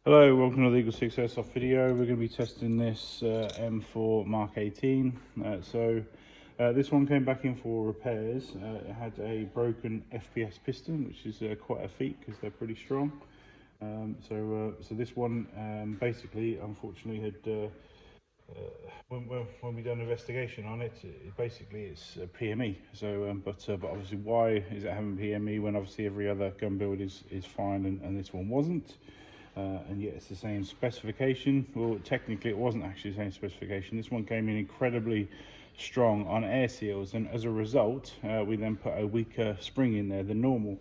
Hello, welcome to the EagleSix Airsoft video. We're going to be testing this M4 Mark 18. This one came back in for repairs. It had a broken FPS piston, which is quite a feat because they're pretty strong. So this one basically, unfortunately, had when we done an investigation on it, basically it's PME. But obviously, why is it having PME when obviously every other gun build is fine and this one wasn't? And yet it's the same specification. Well, technically it wasn't actually the same specification. This one came in incredibly strong on air seals, and as a result we then put a weaker spring in there than normal,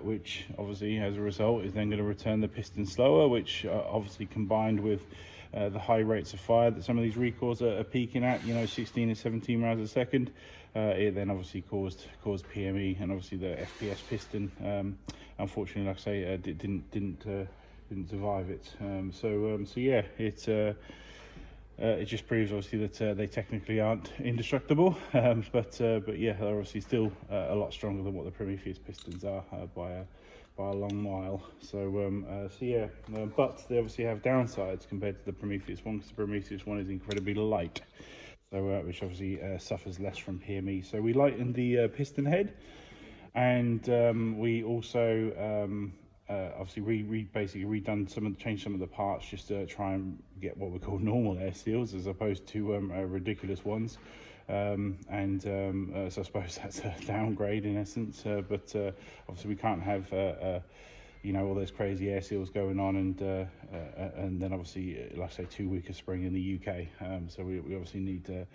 which obviously as a result is then going to return the piston slower, which obviously combined with the high rates of fire that some of these recoils are peaking at, 16 and 17 rounds a second, it then obviously caused PME, and obviously the FPS piston unfortunately, like I say, didn't survive it. Yeah, it just proves obviously that they technically aren't indestructible, but yeah, they're obviously still a lot stronger than what the Prometheus pistons are by a long mile. But they obviously have downsides compared to the Prometheus one, because the Prometheus one is incredibly light, which obviously suffers less from PME. So we lightened the piston head, and we also obviously basically changed some of the parts just to try and get what we call normal air seals as opposed to ridiculous ones. So I suppose that's a downgrade in essence, but obviously we can't have all those crazy air seals going on, and then obviously, like I say, 2 weeks of spring in the UK. So we obviously need to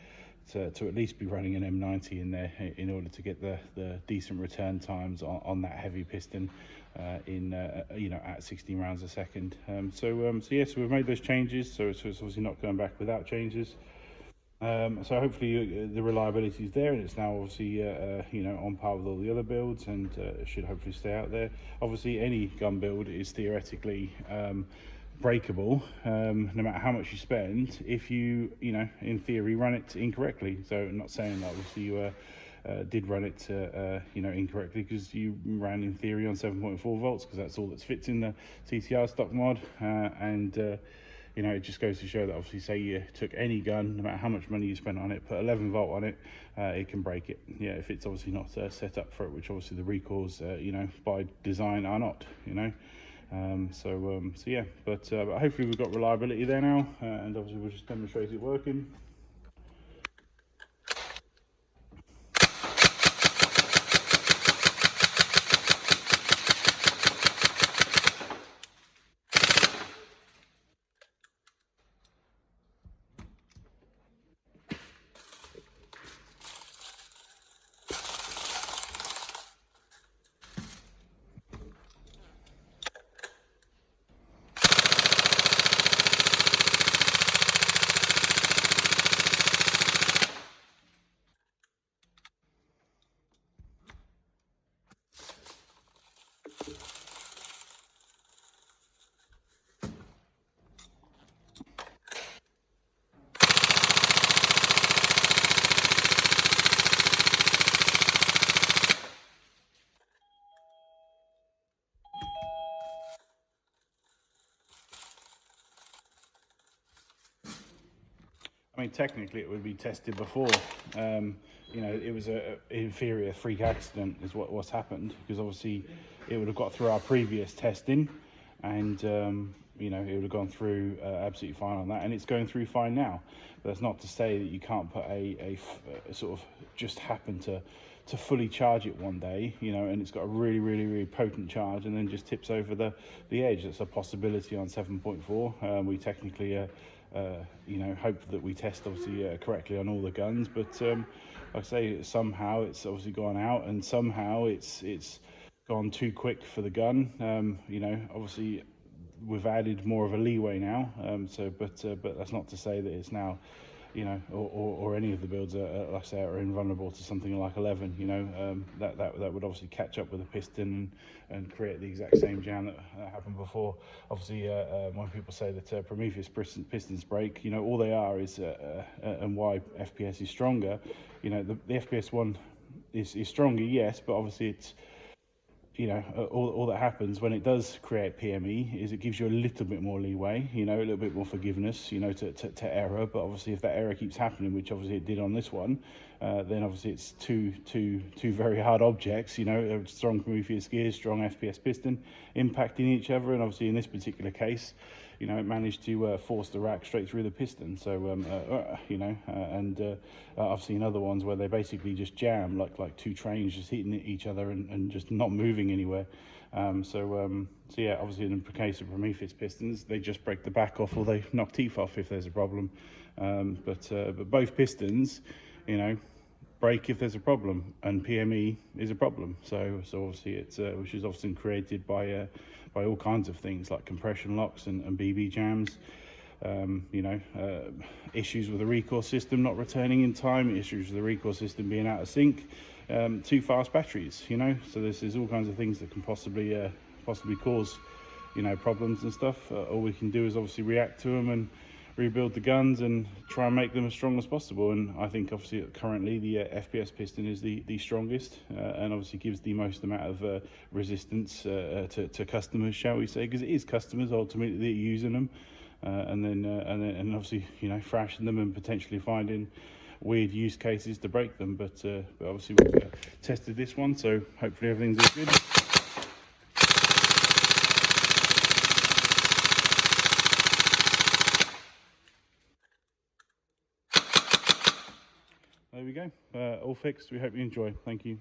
at least be running an M90 in there in order to get the decent return times on that heavy piston at 16 rounds a second. So we've made those changes, so it's obviously not going back without changes. So hopefully the reliability is there, and it's now obviously on par with all the other builds, and it should hopefully stay out there. Obviously any gun build is theoretically breakable, no matter how much you spend, if you in theory run it incorrectly. So I'm not saying that obviously you did run it incorrectly, because you ran in theory on 7.4 volts, because that's all that fits in the CTR stock mod, it just goes to show that obviously, say you took any gun, no matter how much money you spent on it, put 11 volt on it, it can break it. Yeah, if it's obviously not set up for it, which obviously the recoils by design are not. Yeah, but hopefully we've got reliability there now, and obviously we'll just demonstrate it working. I mean, technically it would be tested before. It was a inferior freak accident is what's happened, because obviously it would have got through our previous testing, and it would have gone through absolutely fine on that, and it's going through fine now. But that's not to say that you can't put a sort of just happen to fully charge it one day, and it's got a really potent charge, and then just tips over the edge. That's a possibility on 7.4. We technically hope that we test obviously correctly on all the guns, but like I say, somehow it's obviously gone out, and somehow it's gone too quick for the gun. Obviously we've added more of a leeway now, but that's not to say that it's now or any of the builds like I say, are invulnerable to something like 11. That would obviously catch up with the piston and create the exact same jam that happened before. Obviously, when people say that Prometheus pistons break, all they are is and why FPS is stronger. The FPS one is stronger, yes, but obviously you know, all that happens when it does create PME is it gives you a little bit more leeway, you know, a little bit more forgiveness, you know, to error. But obviously, if that error keeps happening, which obviously it did on this one, then obviously it's two very hard objects, you know, a strong Prometheus gear, strong FPS piston impacting each other, and obviously in this particular case, you know, it managed to force the rack straight through the piston. So, you know, and I've seen other ones where they basically just jam, like two trains just hitting each other and just not moving anywhere. So yeah, obviously in the case of Prometheus pistons, they just break the back off or they knock teeth off if there's a problem. But both pistons, you know, break if there's a problem, and PME is a problem. So obviously it's which is often created by all kinds of things like compression locks and BB jams. You know, issues with the recoil system not returning in time, issues with the recoil system being out of sync, too fast batteries, you know. So there's all kinds of things that can possibly cause, you know, problems and stuff. All we can do is obviously react to them and rebuild the guns and try and make them as strong as possible. And I think obviously currently the FPS piston is the strongest, and obviously gives the most amount of resistance to customers, shall we say, because it is customers ultimately that are using them. And then obviously, you know, thrashing them and potentially finding weird use cases to break them. But obviously we've tested this one, so hopefully everything's all good. There we go, all fixed. We hope you enjoy. Thank you.